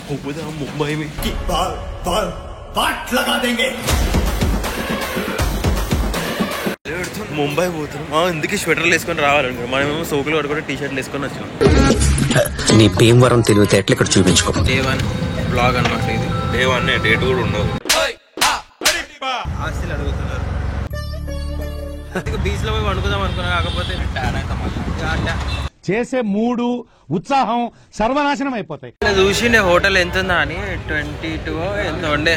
ముంబై ముంబై పోతున్నాం, ఎందుకు స్వెటర్లు వేసుకొని రావాలనుకో, మనమేమో సోకులు పడుకుంటే టీ షర్ట్లు వేసుకొని వచ్చినాం. నీ భీమవరం తెలివితే ఎట్లా ఇక్కడ చూపించుకో. డే 1 బ్లాగ్ అనమాట ఇది. డే 1 డే 2 కూడా ఉండవు. ఆస్తులు అడుగుతున్నారు. బీచ్ లో పోయి వండుకుందాం అనుకున్నా, కాకపోతే చేసే మూడు ఉత్సాహం సర్వనాశనం అయిపోతాయి. చూసిండే హోటల్ ఎంత ఉందా అని 22 ఎంత ఉండే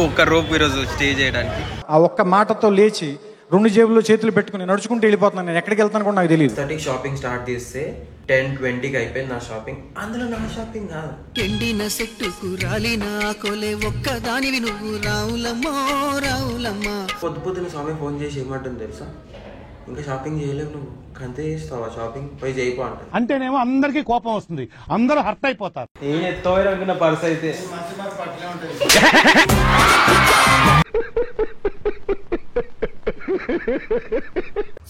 ఒక్క రూప్ ఈరోజు స్టే చేయడానికి. ఆ ఒక్క మాటతో లేచి 2 జేబుల్లో చేతులు పెట్టుకుని నడుచుకుంటూ వెళ్ళిపోతున్నాను. నేను ఎక్కడికి వెళ్తాను కూడా నాకు తెలియదు. 30కి షాపింగ్ స్టార్ట్ చేస్తే 10-20కి అయిపోయింది నా షాపింగ్. అందులో నా షాపింగ్ కాదు, ఎండిన సెట్టుకు రాలిన కొలే ఒక్కదానివి నువ్వు రావులమ్మో రావులమ్మా. పొద్దున స్వామి ఫోన్ చేసి ఏమంటుంది తెలుసా, ఇంకా షాపింగ్ చేయలేవు నువ్వు, అంతే చేస్తావా షాపింగ్, పోయి చేయిపో అంట. అంటేనేమో అందరికీ కోపం వస్తుంది, అందరూ హర్ట్ అయిపోతారు. ఏం ఎత్తుకోవాలి అనుకున్న పర్స్ అయితే.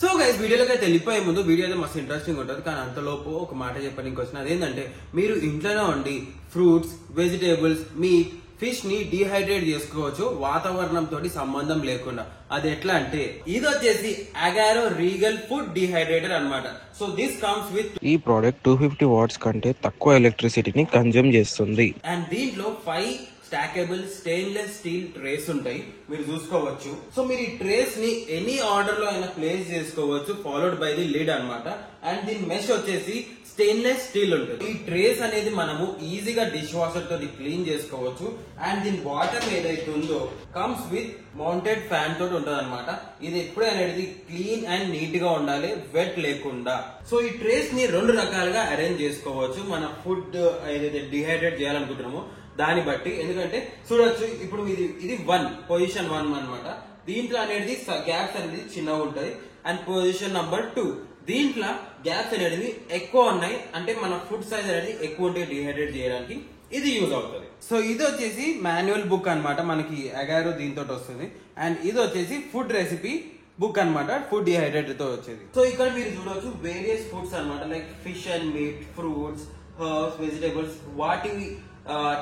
సో గైస్, వీడియోలోకి అయితే వెళ్ళిపోయే ముందు వీడియో అయితే మస్తు ఇంట్రెస్టింగ్ ఉంటుంది, కానీ అంతలోపు ఒక మాట చెప్పడానికి వచ్చిన అదేంటంటే, మీరు ఇంట్లోనే ఉండి ఫ్రూట్స్, వెజిటేబుల్స్, మీట్, ఫిష్ ని డీహైడ్రేట్ చేసుకోవచ్చు వాతావరణం తోటి సంబంధం లేకుండా. అది ఎట్లా అంటే, ఇది వచ్చేసి అగారో రీగల్ ఫుడ్ డీహైడ్రేటర్ అన్నమాట. సో దిస్ కమ్స్ విత్, ఈ ప్రోడక్ట్ 250 వాట్స్ కంటే తక్కువ ఎలక్ట్రిసిటీని కన్జ్యూమ్ చేస్తుంది. అండ్ దీంట్లో 5 స్టాకబుల్ స్టెయిన్లెస్ స్టీల్ ట్రేస్ ఉంటాయి, మీరు చూసుకోవచ్చు. సో మీరు ఈ ట్రేస్ ని ఎనీ ఆర్డర్ లో అయినా ప్లేస్ చేసుకోవచ్చు, ఫాలోడ్ బై ది లిడ్ అన్నమాట. అండ్ దీని మెష్ వచ్చేసి స్టెయిన్లెస్ స్టీల్ ఉంటుంది. ఈ ట్రేస్ అనేది మనము ఈజీగా డిష్ వాషర్ తో క్లీన్ చేసుకోవచ్చు. అండ్ దీని బాటమ్ ఏదైతే ఉందో కమ్స్ విత్ మౌంటెడ్ ఫ్యాన్ తోటి ఉంటుంది అనమాట. ఇది ఎప్పుడు అనేది క్లీన్ అండ్ నీట్ గా ఉండాలి, వెట్ లేకుండా. సో ఈ ట్రేస్ ని 2 రకాలుగా అరేంజ్ చేసుకోవచ్చు, మన ఫుడ్ ఏదైతే డిహైడ్రేట్ చేయాలనుకుంటున్నామో దాన్ని బట్టి. ఎందుకంటే చూడొచ్చు, ఇప్పుడు ఇది 1 పొజిషన్ 1 అనమాట. దీంట్లో అనేది గ్యాప్స్ అనేది చిన్నగా ఉంటాయి. అండ్ పొజిషన్ నంబర్ 2, దీంట్లో గ్యాప్స్ అనేది ఎక్కువ ఉన్నాయి, అంటే మన ఫుడ్ సైజ్ అనేది ఎక్కువ ఉంటే డిహైడ్రేట్ చేయడానికి ఇది యూజ్ అవుతుంది. సో ఇది వచ్చేసి మాన్యువల్ బుక్ అన్నమాట, మనకి అగారో దీంతో వస్తుంది. అండ్ ఇది వచ్చేసి ఫుడ్ రెసిపీ బుక్ అన్నమాట, ఫుడ్ డిహైడ్రేటర్ తో వచ్చేది. సో ఇక్కడ మీరు చూడవచ్చు వేరియస్ ఫుడ్స్ అన్నమాట, like fish and meet, fruits, herbs, vegetables, వాటి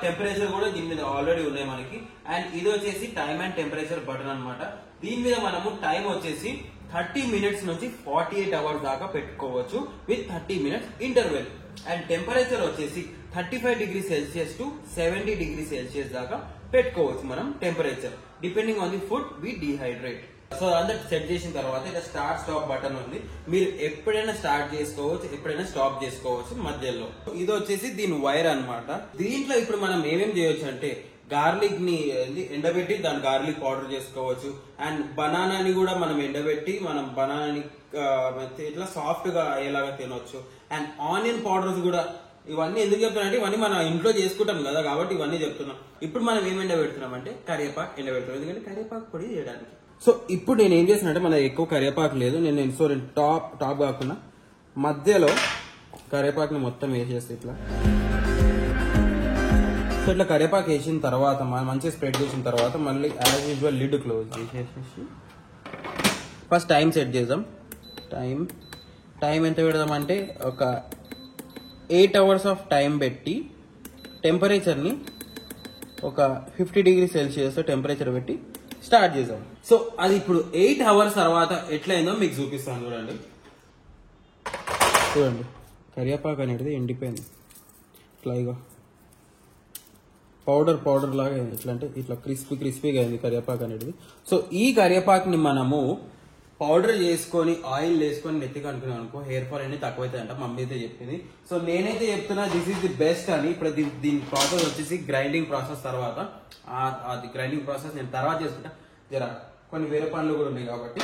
టెంపరేచర్ కూడా దీని మీద ఆల్రెడీ ఉన్నాయి మనకి. అండ్ ఇది వచ్చేసి టైమ్ అండ్ టెంపరేచర్ బటన్ అన్నమాట. దీని మీద మనము టైం వచ్చేసి 30 మినిట్స్ నుంచి 48 అవర్స్ దాకా పెట్టుకోవచ్చు with 30 minutes interval. And temperature వచ్చేసి 35 degree celsius to 70 degree celsius దాకా పెట్టుకోవచ్చు మనం temperature, depending on the food we dehydrate. So అందరు సెట్ చేసిన తర్వాత ఇక్కడ స్టార్ట్ స్టాప్ బటన్ ఉంది, మీరు ఎప్పుడైనా స్టార్ట్ చేసుకోవచ్చు, ఎప్పుడైనా స్టాప్ చేసుకోవచ్చు మధ్యలో. ఇది వచ్చేసి దీని వైర్ అన్నమాట. దీంట్లో ఇప్పుడు మనం ఏమేం చేయొచ్చు అంటే, గార్లిక్ ని ఎండబెట్టి దాని గార్లిక్ పౌడర్ చేసుకోవచ్చు. అండ్ బనానాని కూడా మనం ఎండబెట్టి మనం బనానాని ఇట్లా సాఫ్ట్ గా అయ్యేలాగా తినొచ్చు. అండ్ ఆనియన్ పౌడర్స్ కూడా. ఇవన్నీ ఎందుకు చెప్తున్నా, ఇవన్నీ మనం ఇంట్లో చేసుకుంటాం కదా, కాబట్టి ఇవన్నీ చెప్తున్నాం. ఇప్పుడు మనం ఏం ఎండబెడుతున్నాం అంటే కరివేపాకు ఎండబెడుతున్నాం, ఎందుకంటే కరివేపాకు పొడి చేయడానికి. సో ఇప్పుడు నేను ఏం చేసిన అంటే, మన ఎక్కువ కరివేపాకు లేదు, నేను టాప్ కాకుండా మధ్యలో కరివేపాకుని మొత్తం వేసేస్తే ఇట్లా. సో ఇట్లా కరివేపాకు వేసిన తర్వాత మంచిగా స్ప్రెడ్ చేసిన తర్వాత మళ్ళీ యాజ్ యూజువల్ లిడ్ క్లోజ్ చేసేసి ఫస్ట్ టైం సెట్ చేద్దాం. టైం ఎంత పెడదాం అంటే, ఒక 8 అవర్స్ ఆఫ్ టైం పెట్టి టెంపరేచర్ని ఒక 50 డిగ్రీ సెల్సియస్ టెంపరేచర్ పెట్టి స్టార్ట్ చేద్దాం. సో అది ఇప్పుడు 8 అవర్స్ తర్వాత ఎట్లయిందో మీకు చూపిస్తాను. చూడండి కరివేపాకు అనేది ఎండిపోయింది, ఇట్లాగా పౌడర్ లాగా ఎట్లా అంటే ఇట్లా క్రిస్పీగా అయింది కరివేపాకు అనేది. సో ఈ కరివేపాకుని మనము పౌడర్ చేసుకొని ఆయిల్ వేసుకొని నెత్తికి అనుకున్నాం అనుకో, హెయిర్ ఫాల్ అనేది తక్కువైతుందంట, మమ్మీ అయితే చెప్పింది. సో నేనైతే చెప్తున్నా దిస్ ఈస్ ది బెస్ట్ అని. ఇప్పుడు దీని ప్రాసెస్ వచ్చేసి గ్రైండింగ్ ప్రాసెస్ తర్వాత, అది గ్రైండింగ్ ప్రాసెస్ నేను తర్వాత చేసుకుంటా, కొన్ని వేరే పనులు కూడా ఉన్నాయి కాబట్టి.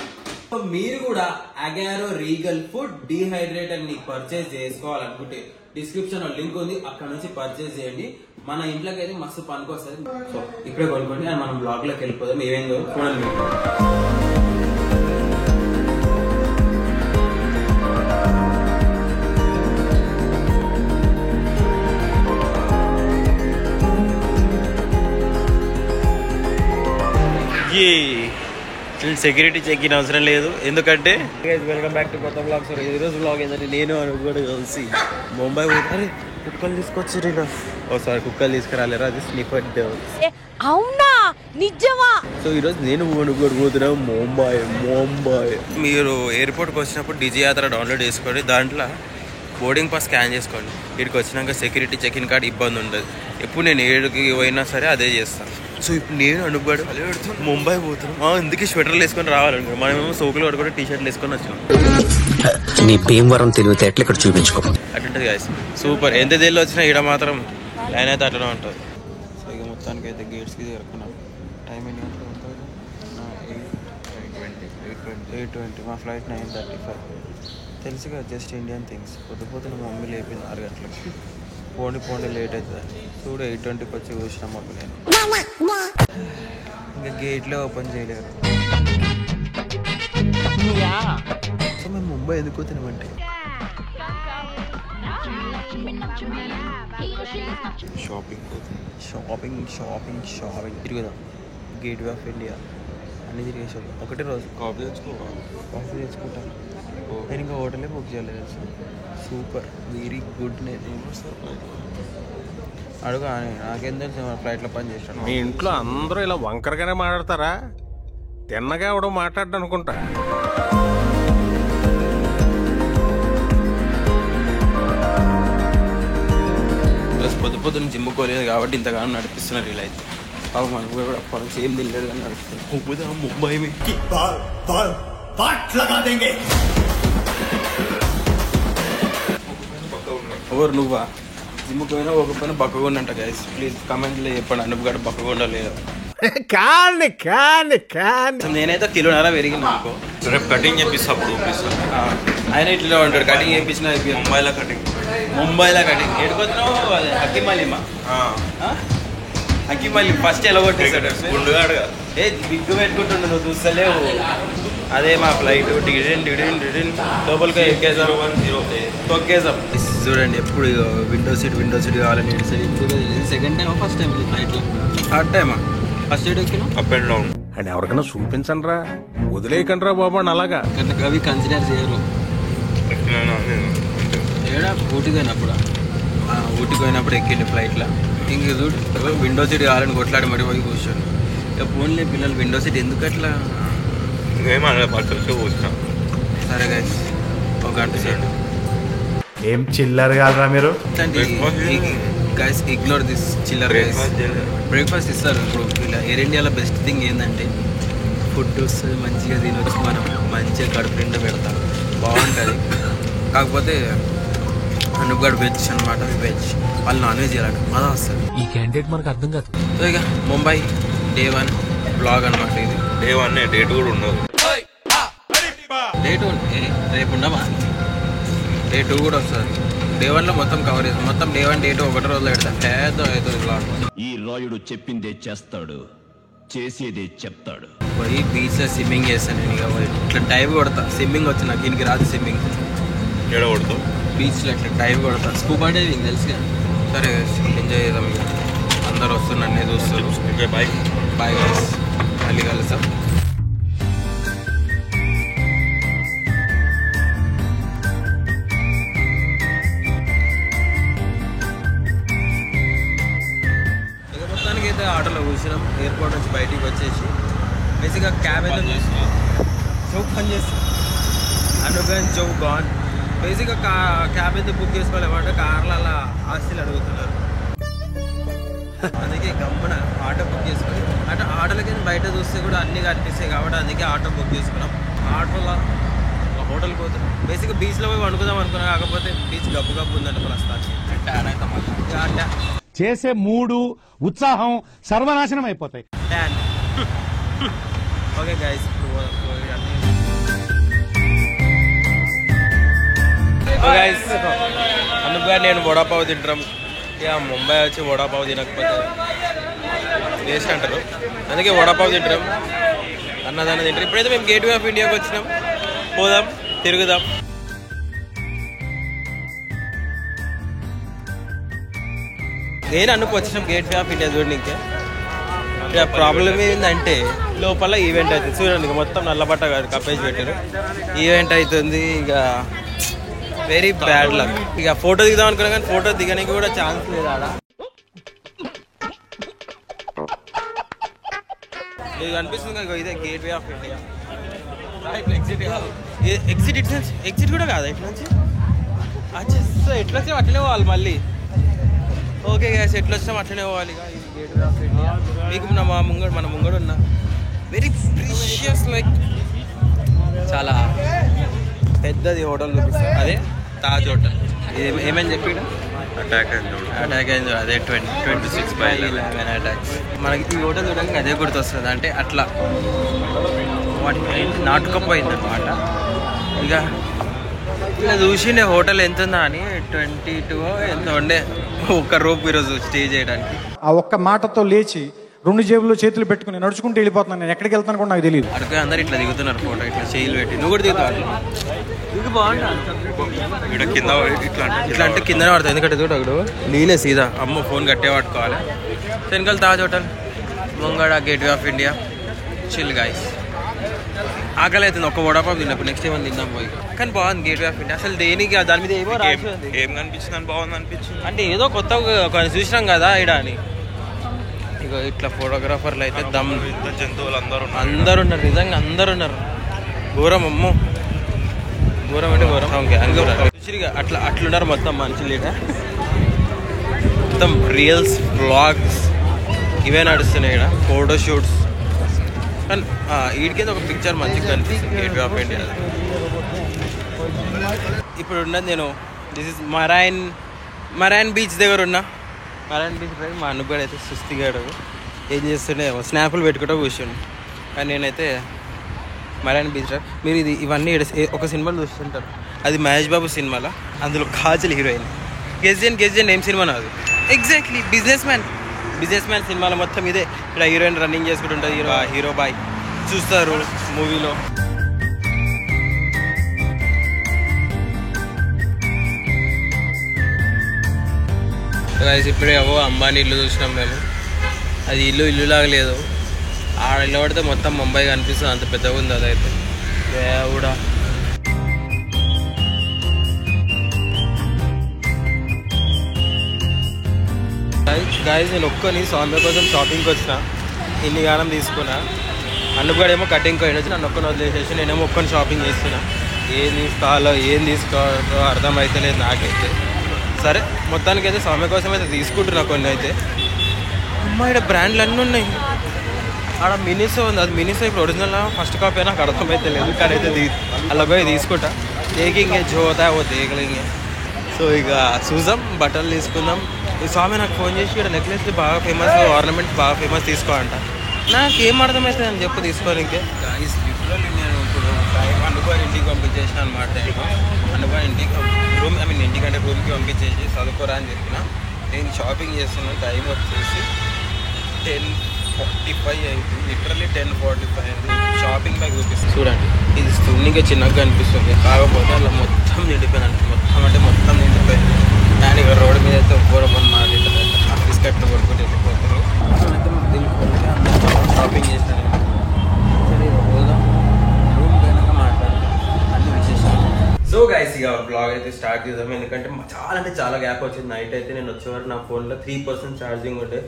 సో మీరు కూడా అగారో రీగల్ ఫుడ్ డీహైడ్రేటర్ ని పర్చేస్ చేసుకోవాలనుకుంటే డిస్క్రిప్షన్ లో లింక్ ఉంది, అక్కడ నుంచి పర్చేస్ చేయండి. మన ఇంట్లోకి అయితే మస్తు పనికి వస్తుంది. సో ఇప్పుడే కొనుక్కోండి. అండ్ మనం బ్లాగ్ లోకి వెళ్ళిపోదాం, ఏమేందో చూడండి. సెక్యూరిటీ చెక్ ఇన్ అవసరం లేదు, ఎందుకంటే వెల్కమ్ బ్యాక్ టు కొత్త బ్లాగ్స్. ఈరోజు బ్లాగ్ ఏంటంటే నేను కూడా కలిసి ముంబై అరే కుక్కలు తీసుకొచ్చి ఒకసారి కుక్కలు తీసుకురాలేరా, అది స్నిఫర్ డగ్స్. అవునా నిజమా? సో ఈరోజు నేను కూడా పోతున్నా ముంబై. మీరు ఎయిర్పోర్ట్కి వచ్చినప్పుడు డిజి యాత్ర డౌన్లోడ్ చేసుకోండి, దాంట్లో బోర్డింగ్ పాస్ స్కాన్ చేసుకోండి. ఇక్కడికి వచ్చినాక సెక్యూరిటీ చెక్ ఇన్ కార్డ్ ఇబ్బంది ఉండదు. ఎప్పుడు నేను ఏడుకి పోయినా సరే అదే చేస్తాను. సో ఇప్పుడు నేను అనుకోడు ముంబై పోతున్నాం, ఎందుకు స్వెటర్లు వేసుకొని రావాలనుకో, మనమేమో సోకులు పడుకుంటే టీ షర్ట్లు వేసుకొని వచ్చినాం. నీ భీమవరం తెలివితేటలు ఇక్కడ చూపించుకో. అటుంటుంది గాయస్, సూపర్. ఎంత దేళ్ళు వచ్చినా ఇక్కడ మాత్రం లైన్ అయితే అట్లనే ఉంటుంది. సో ఇక మొత్తానికి అయితే గేట్స్కి చేరుకున్నాం. టైం ఎన్ని గంటలు ఉంటుంది? 8:20. మా ఫ్లైట్ 9:35. తెలుసుగా జస్ట్ ఇండియన్ థింగ్స్. పొద్దున మా మమ్మీ లేపింది 6 గంటలకు. పోండి లేట్ అవుతుంది చూడు. 8:20కి వచ్చి చూసినాం మమ్మీ నేను. ఇంకా గేట్లే ఓపెన్ చేయలేరు. సో మేము ముంబై ఎందుకు పోతున్నామంటే షాపింగ్ తిరుగుదాం. గేట్ వే ఆఫ్ ఇండియా అన్నీ తిరిగేసాం ఒకటే రోజు. కాఫీ తెచ్చుకుంటాం. నేను ఇంకా హోటలే బుక్ చేయలేదు. Super, very good. అడుగు నాకేం తెలుసు, ఫ్లైట్లో పని చేస్తాను. మీ ఇంట్లో అందరూ ఇలా వంకరగానే మాట్లాడతారా? తిన్నగా ఎవడో మాట్లాడ్డా అనుకుంటా. ప్లస్ పొద్దున జిమ్ముకోలేదు కాబట్టి ఇంతగానో నడిపిస్తున్నారు ఇలా అయితే. పాపం మనకు కూడా పొలం సేమ్ తినలేదు కానీ నడుస్తుంది. ముంబై ఎవరు నువ్వా? జిమ్కి పోయినా ఒక పైన బక్కగా ఉన్నంట గైస్. ప్లీజ్ కమెంట్లో చెప్పండి, అనుపు గడ బక్కగా ఉండలేదు. నేనైతే కిలోన్నర పెరిగిన అనుకో. రేపు కటింగ్ చేపిస్తా, అప్పుడు ఆయన ఇట్లా ఉంటాడు. కటింగ్ చేయించిన ముంబైలో కటింగ్ ఏడుకొచ్చినావు. హకీమలీమా హకీమలీ ఫస్ట్ ఎలా కొట్టేస్తాడు ఏ బిగ్గు పెట్టుకుంటుండు, నువ్వు చూస్తలేవు. అదే మా ఫ్లైట్ డిడిన్ లోపలికి ఎక్కేసారు. తొక్కేసాం. చూడండి ఎప్పుడు విండో సీట్ కావాలని. సెకండ్ టైం ఫస్ట్ టైం ఫ్లైట్లో? థర్డ్ టైమా? ఫస్ట్ సీట్ ఎక్కినా అప్ అండ్ డౌన్. అండ్ ఎవరికైనా చూపించండి రా, వదిలేయకండి రా బాబు అని. అలాగా అవి కన్సిడర్ చేయరు. ఏడా ఊటీకి పోయినప్పుడు ఎక్కిండి ఫ్లైట్లో. ఇంక చూడు విండో సీట్ కావాలని కొట్లాడి మరి పోయి కూర్చోండి. ఇక ఫోన్లే పిల్లలు విండో సీట్ ఎందుకు అట్లా? సరే గైస్, ఒక గంట సేపు ఏం చిల్లర్ కాదురా మీరు. Guys ignore this chiller guys. Breakfast ఇస్తారు. ఇప్పుడు ఇలా ఎయిర్ ఇండియాలో బెస్ట్ థింగ్ ఏంటంటే ఫుడ్ వస్తుంది, మంచిగా తినొచ్చు, మనం మంచిగా కడుపు నిండా పెడతాం, బాగుంటుంది. కాకపోతే అనుగాడు వెజ్ అనమాట. వెజ్ వాళ్ళు నాన్ వెజ్ చేయాలంటే మజా వస్తుంది. ఈ క్యాండిడేట్ మనకు అర్థం కాదు. సో ఇక ముంబై డే 1 బ్లాగ్ అనమాట ఇది. డే 1 డే 2 కూడా ఉండదు. డే 2 రేపు ఉండమా? డే 2 కూడా వస్తుంది. డే 1లో మొత్తం కవర్ చేస్తాం. మొత్తం డే 1 డే 2 ఒకటి రోజులో పెడతాం. పెద్ద అవుతుంది బ్లాగ్. ఈ రాయుడు చెప్పిందే చేస్తాడు, చేసేదే చెప్తాడు. పోయి బీచ్లో స్విమ్మింగ్ చేస్తాను నేను. ఇక ఇట్లా డైవ్ కొడతా. స్విమ్మింగ్ వచ్చి నాకు దీనికి రాదు స్విమ్మింగ్. ఎడ కొడతావు? బీచ్లో ఇట్లా డైవ్ కొడతా. స్కూబా డైవింగ్ తెలుసుగా. సరే ఎంజాయ్ చేద్దాం. ఇక అందరు వస్తున్నారు, అన్నీ చూస్తారు. బాయ్ గైస్, మళ్ళీ కలుస్తాం. మొత్తానికి అయితే ఆటోలో కూర్చున్నాం. ఎయిర్పోర్ట్ నుంచి బయటికి వచ్చేసి బేసిక్గా క్యాబ్ అయితే చౌక్ పని చేస్తాం. అనుగన్ చౌక్ గాన్. బేసిక్గా క్యాబ్ అయితే బుక్ చేసుకోలేమంటే కార్లలో ఆస్తులు అడుగుతున్నారు. అందుకే గమ్మున ఆటో బుక్ చేసుకుని అంటే ఆటోలకి బయట చూస్తే కూడా అన్నీ కనిపిస్తాయి కాబట్టి అందుకే ఆటో బుక్ చేసుకున్నాం. ఆటోలో హోటల్కి పోతున్నాం. బేసిక్గా బీచ్లో పోయి వండుకుందాం అనుకున్నాం, కాకపోతే బీచ్ గబ్బు ఉందంటే ప్రస్తుతానికి. చేసే మూడు ఉత్సాహం సర్వనాశనం అయిపోతాయి. ఓకే గైస్, అందుకుగా నేను వడాపావు తింటాం. ఇక ముంబై వచ్చి వడాపావు తినకపోతే వేస్ట్ అంటారు, అందుకే వడాపావు తింటాం, అన్నదాన్ని తింటారు. ఇప్పుడైతే మేము గేట్ వే ఆఫ్ ఇండియాకి వచ్చినాం. పోదాం, తిరుగుదాం. నేను అనుకు వచ్చినాం గేట్ వే ఆఫ్ ఇండియా చూడండి. ఇంకా ఇక ప్రాబ్లం ఏంటంటే లోపల ఈవెంట్ అవుతుంది. చూడండి ఇక మొత్తం నల్లబట్ట కప్పేసి పెట్టారు. ఈవెంట్ అవుతుంది. ఇక వెరీ బ్యాడ్ లక్. ఇక ఫోటో దిగుదాం అనుకున్నా కానీ ఫోటో దిగడానికి కూడా ఛాన్స్ లేదు ఆడ. ఇది అనిపిస్తుంది కదా, ఇదే gate way of India. Exit కూడా కాదా ఇట్లా నుంచి? సో ఎట్లా వచ్చాం అట్లనే పోవాలి మళ్ళీ. ఓకే గ్యాస్, ఎట్లా వచ్చాం అట్లనే పోవాలి. ఇక ఇది గేట్ వే ఆఫ్ ఇండియా. మీకు మన ముంగడు ఉన్న వెరీ ప్రీషియస్ లైక్ చాలా పెద్దది హోటల్ చూపిస్తారు. అదే తాజ్ హోటల్. ఏమని చెప్పి అటాక్ అయింది. అదే 26/11 అటాక్స్. మనకి ఈ హోటల్ చూడడానికి అదే గుర్తొస్తుంది. అంటే అట్లా వాటి నాటుకపోయింది అనమాట. ఇక ఇలా చూసిండే హోటల్ ఎంత ఉందా అని 22 ఎంత ఉండే ఒక్క రూపు ఈరోజు స్టే చేయడానికి. ఆ ఒక్క మాటతో లేచి 2 జేబుల్లో చేతులు పెట్టుకుని నడుచుకుంటూ వెళ్ళిపోతున్నాను. నేను ఎక్కడికి వెళ్తాను కూడా నాకు తెలియదు. అడుగు అందరు ఇట్లా దిగుతున్నారు ఫోటో, ఇట్లా చేయిలు పెట్టి. నువ్వు కూడా దిగుతావు ఇది బాగుంటుంది. కింద ఇట్లా అంటే కిందనే పడుతుంది. ఎందుకంటే చూడు అక్కడ నేనే సీదా అమ్మ ఫోన్ కట్టే పట్టుకోవాలి. వెనకాల తాజ్ హోటల్, ముంగడ gateway of India. Chill guys. ఆకలి అవుతుంది. ఒక్క వడాపాప్ తిన్నప్పుడు నెక్స్ట్ ఏమైనా తిందాం పోయి. కానీ బాగుంది గేట్ వే ఆఫ్ ఇండియా. అసలు దేనికి దాని మీద ఏమో రాసి ఏం కనిపించింది? బాగుంది అనిపించింది. అంటే ఏదో కొత్త చూసినాం కదా ఈడ అని. ఇక ఇట్లా ఫోటోగ్రాఫర్లు అయితే దమ్ జంతువులు అందరూ ఉన్నారు. నిజంగా అందరు ఉన్నారు. ఘోరం అమ్మో, ఘోరం అంటే ఘోరం. అట్లున్నారు మొత్తం మనుషులు. ఇక మొత్తం రీల్స్, వ్లాగ్స్ ఇవే నడుస్తున్నాయి ఇక్కడ. ఫోటోషూట్స్. కానీ వీడికైతే ఒక పిక్చర్ మంచిగా కనిపిస్తుంది గేట్ వే ఆఫ్ ఇండియా. ఇప్పుడు ఉన్నది నేను దిస్ ఇస్ మరైన్ బీచ్ దగ్గర ఉన్నా. మరైన్ బీచ్ పై మా అన్నగాడు అయితే సుస్థిగాడు ఏం చేస్తుండే స్నాపులు పెట్టుకుంటూ కూర్చోండి. కానీ నేనైతే మరైన్ బీచ్. మీరు ఇవన్నీ ఒక సినిమాలో చూస్తుంటారు. అది మహేష్ బాబు సినిమాలో. అందులో కాజల్ హీరోయిన్. గెజ్జన్ ఏం సినిమా అది? ఎగ్జాక్ట్లీ బిజినెస్ మ్యాన్ సినిమాలో మొత్తం ఇదే. ఇక్కడ హీరోయిన్ రన్నింగ్ చేసుకుంటుంటుంది. హీరో బాయ్ చూస్తారు మూవీలో. ఇప్పుడే అంబానీ ఇల్లు చూసినాం మేము. అది ఇల్లు లాగా లేదు. ఆడ ఇల్లు పడితే మొత్తం ముంబై కనిపిస్తుంది. అంత పెద్దగా ఉంది అదైతే. దేవుడా. గాయస్ నేను ఒక్కని స్వామి కోసం షాపింగ్కి వచ్చిన. ఇన్ని గానం తీసుకున్నా. అన్నగాడేమో కటింగ్ పోయిన వచ్చి నన్ను ఒక్కని వదిలేసేసి నేనేమో ఒక్కని షాపింగ్ చేస్తున్నా. ఏం తీసుకోవాలో అర్థమైతలేదు నాకైతే. సరే మొత్తానికైతే స్వామి కోసం అయితే తీసుకుంటున్నా కొన్ని. అయితే అమ్మ ఇక్కడ బ్రాండ్లు అన్నీ ఉన్నాయి. ఆడ మినిసో ఉంది. అది మినిసో ఇప్పుడు ఒరిజినల్ ఫస్ట్ కాపీ నాకు అర్థమైతే లేదు. కానీ అయితే అలా పోయి తీసుకుంటా. దేకింగే జో హోతా హై వో దేఖ్ లేంగే. సో ఇక చూసాం, బట్టలు తీసుకుందాం. ఈ స్వామి నాకు ఫోన్ చేసి ఇక్కడ నెక్లెస్ బాగా ఫేమస్, ఆర్నమెంట్స్ బాగా ఫేమస్ తీసుకోవాలంట. నాకేం అర్థమవుతుంది అని చెప్పి తీసుకోనికే. లిటరల్లీ నేను ఇప్పుడు అనుకోని ఇంటికి పంపించేసిన అనమాట. అనుకోని ఇంటికి ఇంటికంటే రూమ్కి పంపించేసి చదువుకోరా అని చెప్పిన. నేను షాపింగ్ చేస్తున్న టైం వచ్చేసి 10:45 అయింది. లిటరల్లీ 10:45 అయింది. షాపింగ్ బ్యాగ్ చూపిస్తుంది చూడండి. ఇది స్థూనిగా చిన్నగా అనిపిస్తుంది. కాకపోతే అలా మొత్తం నిండిపోయినట్టు. మొత్తం అంటే మొత్తం నిండిపోయింది. నేను ఇక రోడ్డు మీద అయితే మాట ఆఫీస్ కట్టిన కొడుకుంటే వెళ్ళిపోతారు. షాపింగ్ చేస్తాను. సరే పోదాం. రూమ్ కనుక మాట్లాడతాం అన్ని విశేషాలు. సో గైస్ ఇక బ్లాగ్ అయితే స్టార్ట్ చేద్దాం. ఎందుకంటే చాలా గ్యాప్ వచ్చింది. నైట్ అయితే నేను వచ్చేవారు నా ఫోన్లో 3% ఛార్జింగ్ ఉండే.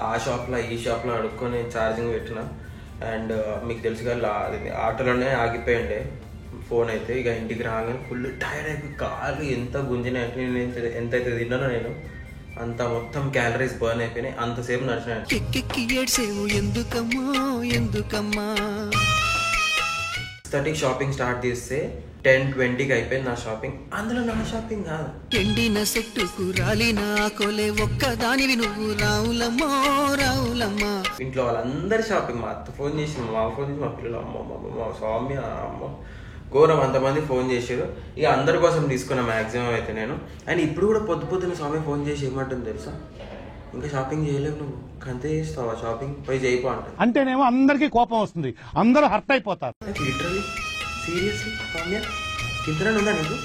ఆ షాప్లో ఈ షాప్లో అడుక్కొని ఛార్జింగ్ పెట్టిన. అండ్ మీకు తెలుసు కదా అది ఆటోలోనే ఆగిపోయిండే ఫోన్ అయితే. ఇక ఇంటికి రాగానే ఫుల్ టైర్డ్ అయిపోయి కాళ్ళు ఎంత గుంజినాయంటే నేను ఎంతైతే తిన్నానో నేను అంత మొత్తం క్యాలరీస్ బర్న్ అయిపోయినాయి. అంతసేపు నడిచినాయి. 6:30 షాపింగ్ స్టార్ట్ చేస్తే 10:20కి అయిపోయింది నా షాపింగ్. అందులో నా షాపింగ్ కాదు. ఎండిన చెట్టుకు రాలిన కొలే ఒక్కదానివి నువ్వు రావులమ్మో రావులమ్మా. ఇంట్లో వాళ్ళందరి షాపింగ్. మా అత్త ఫోన్ చేసి, మా మామ ఫోన్ చేసి, మా పిల్లలు అమ్మ మా స్వామి అమ్మ ఘోరం అంతమంది ఫోన్ చేసారు. ఇక అందరి కోసం తీసుకున్నా మ్యాక్సిమం అయితే నేను. అండ్ ఇప్పుడు కూడా పొద్దున స్వామి ఫోన్ చేసి ఏమంటుంది తెలుసా? ఇంకా షాపింగ్ చేయలేవు నువ్వు, అంతే చేస్తావా షాపింగ్ పోయి చేయిపో అంట. అంటేనేమో అందరికీ కోపం వస్తుంది, అందరూ హర్ట్ అయిపోతారు. లిటరలీ సీరియస్లీ సౌమ్య ఇంతనే ఉందా నీకు?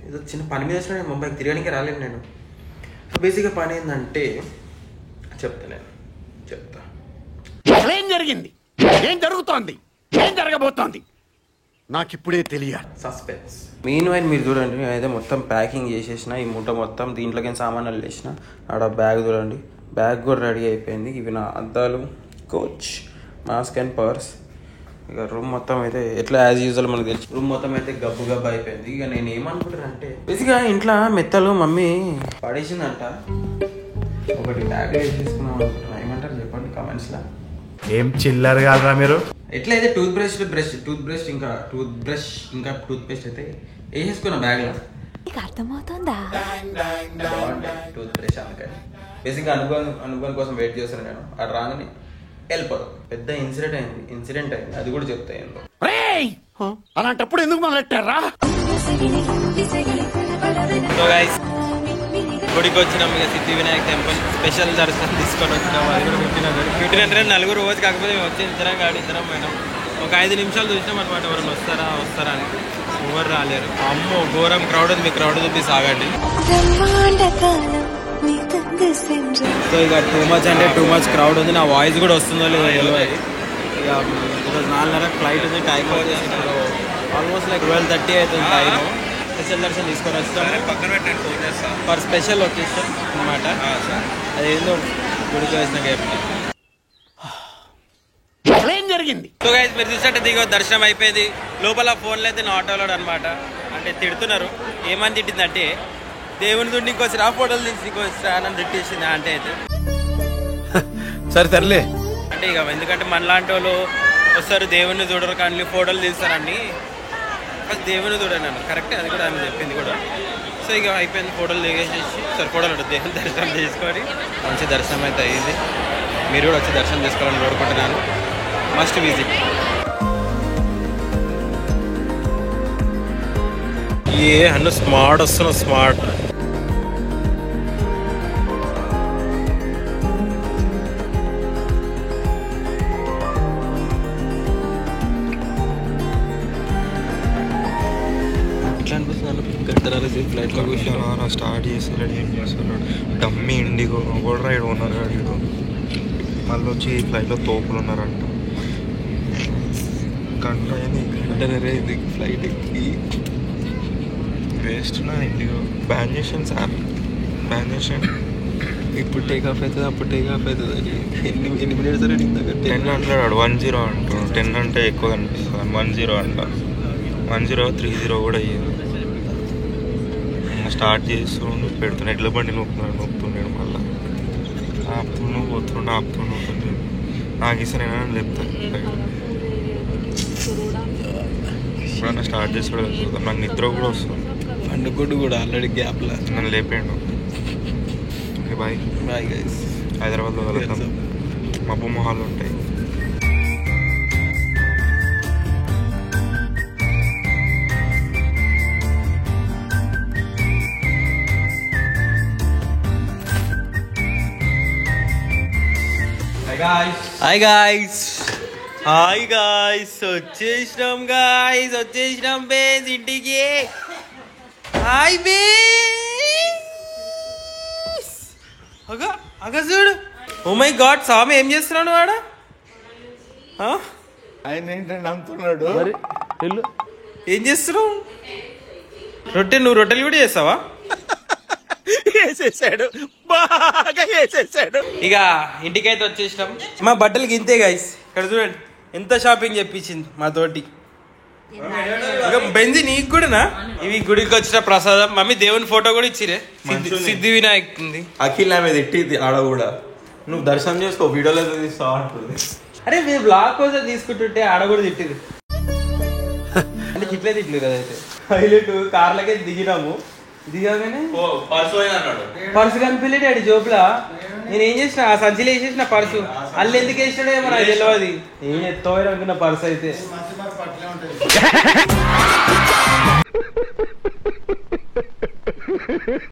ఏదో చిన్న పని మీద వచ్చినా నేను ముంబైకి తిరగడానికి రాలేదు నేను. సో బేసిక్గా పని ఏంటంటే చెప్తా. ఏం జరిగింది? ఏం జరుగుతోంది? ఏం జరగబోతోంది? నాకిప్పుడే తెలియాలి. సస్పెన్స్. మెయిన్ వైన్ మీరు చూడండి, నేనైతే మొత్తం ప్యాకింగ్ చేసేసిన. ఈ మూట మొత్తం దీంట్లోకి సామాన్లు వేసిన. ఆడ బ్యాగ్ చూడండి, బ్యాగ్ కూడా రెడీ అయిపోయింది. ఇవి నా అద్దాలు, కోచ్, మాస్క్ అండ్ పర్స్. ఇక రూమ్ మొత్తం అయితే ఎట్లా యాజ్ యూజువల్ మనకు తెలుసు. రూమ్ మొత్తం అయితే గబ్బు గబ్బు అయిపోయింది. ఇక నేను ఏమనుకుంటున్నా అంటే, బేసిక్గా ఇంట్లో మెత్తలు మమ్మీ పడేసిందంట. ఒకటి బ్యాగ్ వేసేసుకున్నాం అనుకుంటున్నా. ఏమంటారు చెప్పండి కామెంట్స్లో. ఏం చిల్లర్ కాదురా మీరు. ఎట్లయితే టూత్ బ్రష్ ఇంకా టూత్ పేస్ట్ అయితే వేసేసుకున్నా బ్యాగ్లో. అర్థమవుతుందా? టూత్ బ్రష్ అందుకని బేసిక్గా అనుభవం కోసం వెయిట్ చేస్తాను నేను. అది రాగానే వెళ్ళిపోదు. పెద్ద ఇన్సిడెంట్ అయింది, అది కూడా చెప్తాయి. అలాంటప్పుడు ఎందుకు మొదలెట్టారా? సో గైస్, గుడికి వచ్చినాం. ఇక సిద్ధి వినాయక టెంపుల్ స్పెషల్ దర్శనం తీసుకొని వచ్చినాం. అది కూడా 1500 నలుగురు రోజు. కాకపోతే మేము వచ్చి ఇద్దరం పోయినాం. ఒక 5 నిమిషాలు చూసినాం అనమాట, ఎవరైనా వస్తారా అని. ఎవరు రాలేరు. అమ్మో ఘోరం క్రౌడ్ ఉంది. మీ క్రౌడ్ చూపి సాగండి. సో ఇక టూ మచ్ క్రౌడ్ ఉంది. నా వాయిస్ కూడా వస్తుందో లేదో తెలియదు. ఇక ఈరోజు 4:30 ఫ్లైట్ ఉంది. టైం వచ్చేసి ఇప్పుడు ఆల్మోస్ట్ లైక్ 12:30 అవుతుంది టైం. స్పెషల్ దర్శనం తీసుకొని వస్తాం ఫర్ స్పెషల్ లొకేషన్ అనమాట. అదేందో గుడికి వేసిన గేమ్. ఏం జరిగింది? సో గైస్, మీరు చూసినట్టు దిగో దర్శనం అయిపోయింది. లోపల ఫోన్లో అయితే నా ఆటోలో అనమాట. అంటే తిడుతున్నారు. ఏమని తిట్టిందంటే, దేవుని దుడ్డు ఇంకొచ్చిరా, ఫోటోలు తీసి ఇంకొచ్చిరా అని తిట్టేసింది అంటే అయితే. సరే తరలే అంటే ఇక ఎందుకంటే మనలాంటి వాళ్ళు వస్తారు, దేవుడిని చూడరు కానీ ఫోటోలు తీస్తారండి. ఫస్ట్ దేవుని చూడండి అన్న, కరెక్టే. అది కూడా ఆమె చెప్పింది కూడా. సో ఇక అయిపోయింది, ఫోటోలు దిగేసేసి ఫోటోలు దేవుని దర్శనం చేసుకొని మంచి దర్శనం అయితే అయ్యింది. మీరు కూడా వచ్చి దర్శనం చేసుకోవాలని కోరుకుంటున్నాను. Must visit. అన్న స్మార్ట్ వస్తున్నా, స్మార్ట్. ఫ్లైట్లో కూర్చోరా, స్టార్ట్ చేస్తాడు. ఏం చేస్తున్నాడు? డమ్మీ ఇండిగో కూడా రైడ్ ఉన్నారు. అడిగాడు మళ్ళీ వచ్చి ఫ్లైట్లో తోపులు ఉన్నారంట. గంట అయింది ఫ్లైట్ ఎక్కి. వేస్ట్ నా ఇండిగో. బ్యాన్ చేసాను సార్, బ్యాన్ చేసాను. ఇప్పుడు టేక్ ఆఫ్ అవుతుంది, అప్పుడు టేక్ ఆఫ్ అవుతుంది. ఎన్ని మినిట్స్ రేటింగ్ దగ్గర 10 అంటాడు. 10 అంటాడు. 10 అంటే ఎక్కువ కనిపిస్తుంది. 10 అంట. 1030 కూడా అయ్యింది. స్టార్ట్ చేస్తుండు, పెడుతున్నా. ఎడ్ల బండి నొప్పుతున్నాడు. మళ్ళీ ఆపుతుండే. నాకు ఇస్తానేనా అని చెప్తాను. ఇప్పుడన్నా స్టార్ట్ చేస్తాడు కదా, నాకు నిద్ర కూడా వస్తుంది. పండుగొడ్డు కూడా ఆల్రెడీ గ్యాప్లో నన్ను లేపేయండు. Okay bye. గైస్, హైదరాబాద్లో వెళ్తాం. మబ్బు మొహాలు ఉంటాయి. హాయ్ గాయ్స్, వచ్చేసినాం బేస్ ఇంటికి. Hi base. అగ చూడు. ఓ మై గాడ్, స్వామి ఏం చేస్తున్నాడు వాడ? ఆయన ఏంటంటే నమ్ముతున్నాడు. ఏం చేస్తున్నావు? నువ్వు రొట్టెలు కూడా చేస్తావా? వేసేసాడు, బాగా వేసేసాడు. ఇక ఇంటికైతే వచ్చేసినాం. మా బట్టలకి ఇంతే గైస్. ఇక్కడ చూడండి ఎంత షాపింగ్ చెప్పించింది మా తోటి. ఇక బెంజి నీకు కూడానా? ఇవి గుడికి వచ్చిన ప్రసాదం. మమ్మీ దేవుని ఫోటో కూడా ఇచ్చిరే, సిద్ధి వినాయక్ ఉంది. అఖిల్ ఆమె తిట్టింది ఆడ కూడా. నువ్వు దర్శనం చేసుకో, వీడియోలో తీస్తావు అంటుంది. అరే మీరు బ్లాగ్ కోసం తీసుకుంటుంటే ఆడ కూడా తిట్టిరు. అంటే తిట్లేదు కదా. అయితే హైలైట్ కార్లకే దిగినాము. దిగాగానే పర్సు కనిపించలేడు జోబులా. నేను ఏం చేసిన, ఆ సంచిలో వేసేసిన పర్సు. అల్లు ఎందుకు వేసినాడో ఏమో నాకు తెలియదు. ఏం ఎత్తోరు అనుకున్న పర్సు అయితే.